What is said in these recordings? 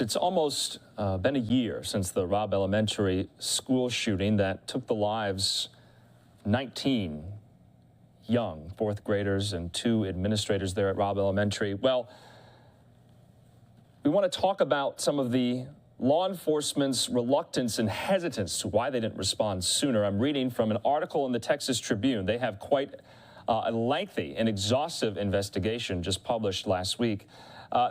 It's almost been a year since the Robb Elementary school shooting that took the lives of 19 young fourth graders and 2 administrators there at Robb Elementary. Well, we want to talk about some of the law enforcement's reluctance and hesitance to why they didn't respond sooner. I'm reading from an article in the Texas Tribune. They have quite a lengthy and exhaustive investigation just published last week.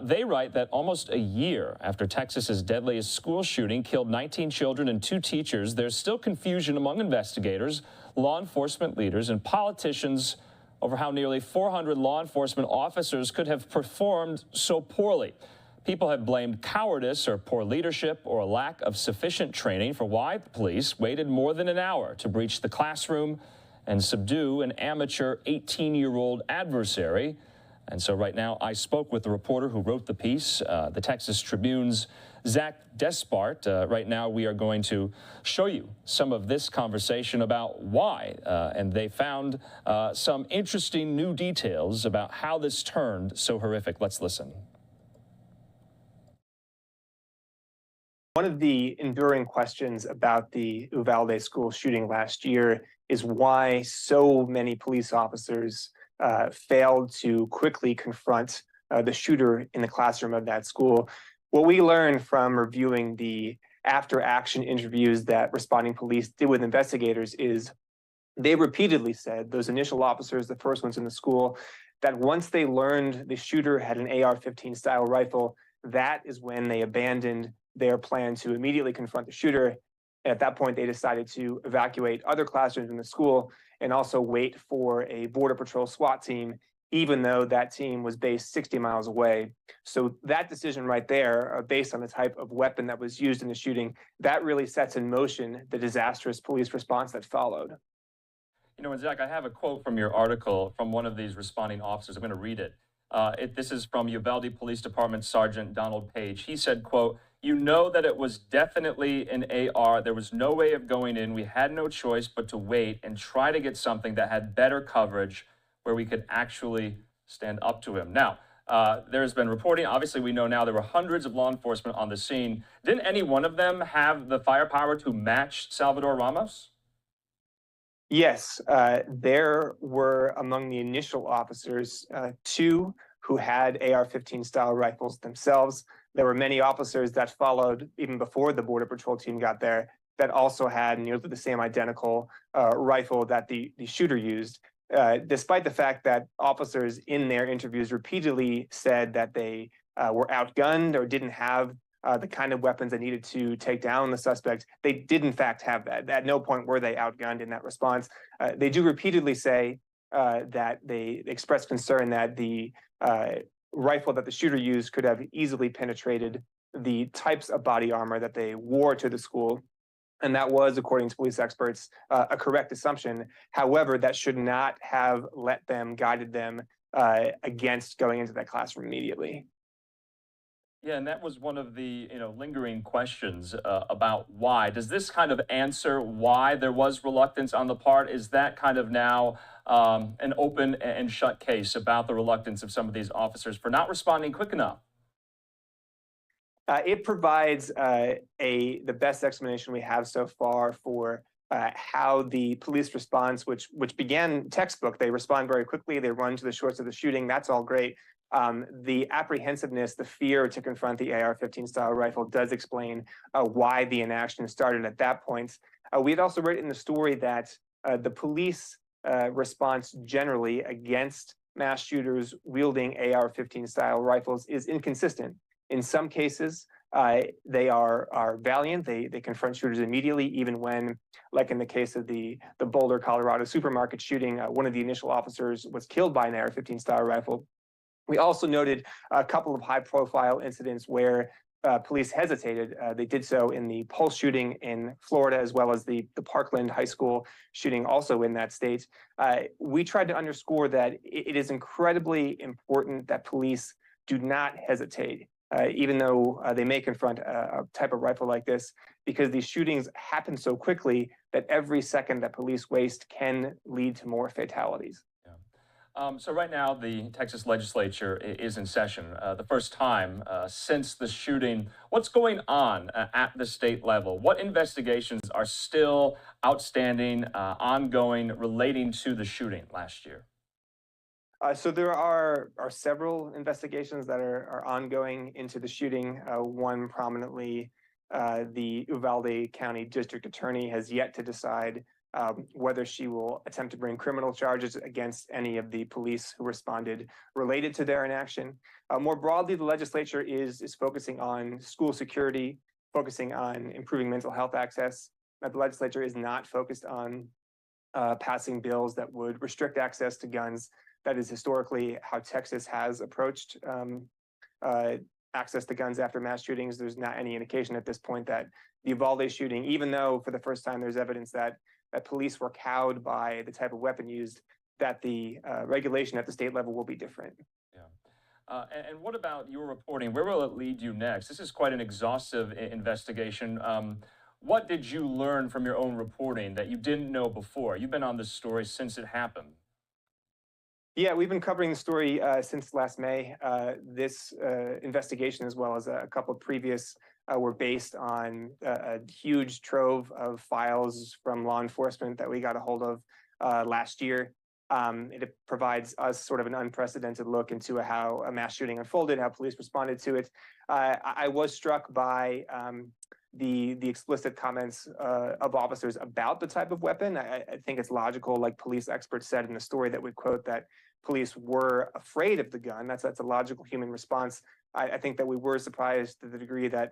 They write that almost a year after Texas's deadliest school shooting killed 19 children and 2 teachers, there's still confusion among investigators, law enforcement leaders, and politicians over how nearly 400 law enforcement officers could have performed so poorly. People have blamed cowardice or poor leadership or a lack of sufficient training for why the police waited more than an hour to breach the classroom and subdue an amateur 18-year-old adversary. And so right now I spoke with the reporter who wrote the piece, the Texas Tribune's Despart. Right now we are going to show you some of this conversation about why, and they found some interesting new details about how this turned so horrific. Let's listen. One of the enduring questions about the Uvalde school shooting last year is why so many police officers failed to quickly confront the shooter in the classroom of that school. What we learned from reviewing the after-action interviews that responding police did with investigators is they repeatedly said, those initial officers, the first ones in the school, that once they learned the shooter had an AR-15 style rifle, that is when they abandoned their plan to immediately confront the shooter. And at that point, they decided to evacuate other classrooms in the school and also wait for a Border Patrol SWAT team, even though that team was based 60 miles away. So that decision right there, based on the type of weapon that was used in the shooting, that really sets in motion the disastrous police response that followed. You know, and Zach, I have a quote from your article from one of these responding officers. I'm going to read it. This is from Uvalde Police Department Sergeant Donald Page. He said, quote, "You know that it was definitely an AR. There was no way of going in. We had no choice but to wait and try to get something that had better coverage where we could actually stand up to him." Now, there's been reporting. Obviously, we know now there were hundreds of law enforcement on the scene. Didn't any one of them have the firepower to match Salvador Ramos? Yes, there were among the initial officers 2 who had AR-15 style rifles themselves. There were many officers that followed even before the Border Patrol team got there that also had nearly the same identical rifle that the shooter used, despite the fact that officers in their interviews repeatedly said that they were outgunned or didn't have the kind of weapons they needed to take down the suspect. They did in fact have that. At no point were they outgunned in that response. They do repeatedly say that they expressed concern that the rifle that the shooter used could have easily penetrated the types of body armor that they wore to the school. And that was, according to police experts, a correct assumption. However, that should not have guided them against going into that classroom immediately. Yeah, and that was one of the lingering questions about why. Does this kind of answer why there was reluctance on the part? Is that kind of now an open and shut case about the reluctance of some of these officers for not responding quick enough? It provides the best explanation we have so far for how the police response, which began textbook, they respond very quickly, they run to the shorts of the shooting, that's all great. The apprehensiveness, the fear to confront the AR-15 style rifle does explain why the inaction started at that point. We had also read in the story that the police response generally against mass shooters wielding AR-15 style rifles is inconsistent. In some cases, they are valiant. They confront shooters immediately, even when, like in the case of the Boulder, Colorado supermarket shooting, one of the initial officers was killed by an AR-15 style rifle. We also noted a couple of high-profile incidents where police hesitated. They did so in the Pulse shooting in Florida, as well as the Parkland High School shooting also in that state. We tried to underscore that it is incredibly important that police do not hesitate, even though they may confront a type of rifle like this, because these shootings happen so quickly that every second that police waste can lead to more fatalities. So right now, the Texas legislature is in session, the first time since the shooting. What's going on at the state level? What investigations are still outstanding, ongoing, relating to the shooting last year? So there are several investigations that are ongoing into the shooting. One prominently, the Uvalde County District Attorney has yet to decide whether she will attempt to bring criminal charges against any of the police who responded related to their inaction. More broadly, the legislature is focusing on school security, focusing on improving mental health access. The legislature is not focused on passing bills that would restrict access to guns. That is historically how Texas has approached access to guns after mass shootings. There's not any indication at this point that the Uvalde shooting, even though for the first time there's evidence that police were cowed by the type of weapon used, that the regulation at the state level will be different. Yeah. And what about your reporting? Where will it lead you next? This is quite an exhaustive investigation. What did you learn from your own reporting that you didn't know before? You've been on this story since it happened. Yeah, we've been covering the story since last May. This investigation, as well as a couple of previous, were based on a huge trove of files from law enforcement that we got a hold of last year. It provides us sort of an unprecedented look into how a mass shooting unfolded, how police responded to it. I was struck by the explicit comments of officers about the type of weapon. I think it's logical, like police experts said in the story that we quote, that police were afraid of the gun. That's a logical human response. I think that we were surprised to the degree that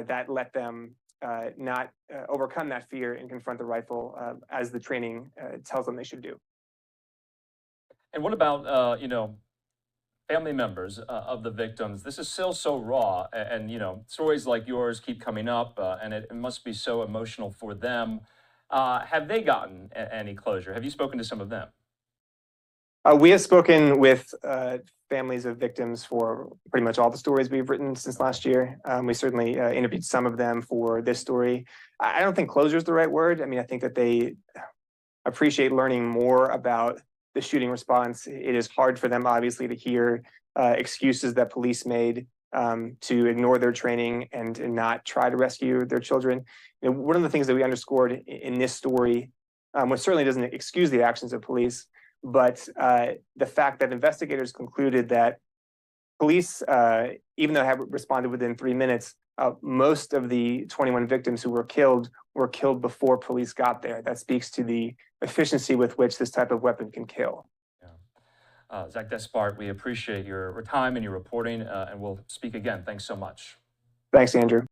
that let them not overcome that fear and confront the rifle as the training tells them they should do. And what about, family members of the victims? This is still so raw, and stories like yours keep coming up, and it must be so emotional for them. Have they gotten any closure? Have you spoken to some of them? We have spoken with families of victims for pretty much all the stories we've written since last year. We certainly interviewed some of them for this story. I don't think closure is the right word. I mean, I think that they appreciate learning more about the shooting response. It is hard for them, obviously, to hear excuses that police made to ignore their training and not try to rescue their children. One of the things that we underscored in this story, which certainly doesn't excuse the actions of police, but the fact that investigators concluded that police, even though have responded within 3 minutes, most of the 21 victims who were killed before police got there. That speaks to the efficiency with which this type of weapon can kill. Yeah. Zach Despart, we appreciate your time and your reporting, and we'll speak again. Thanks so much. Thanks, Andrew.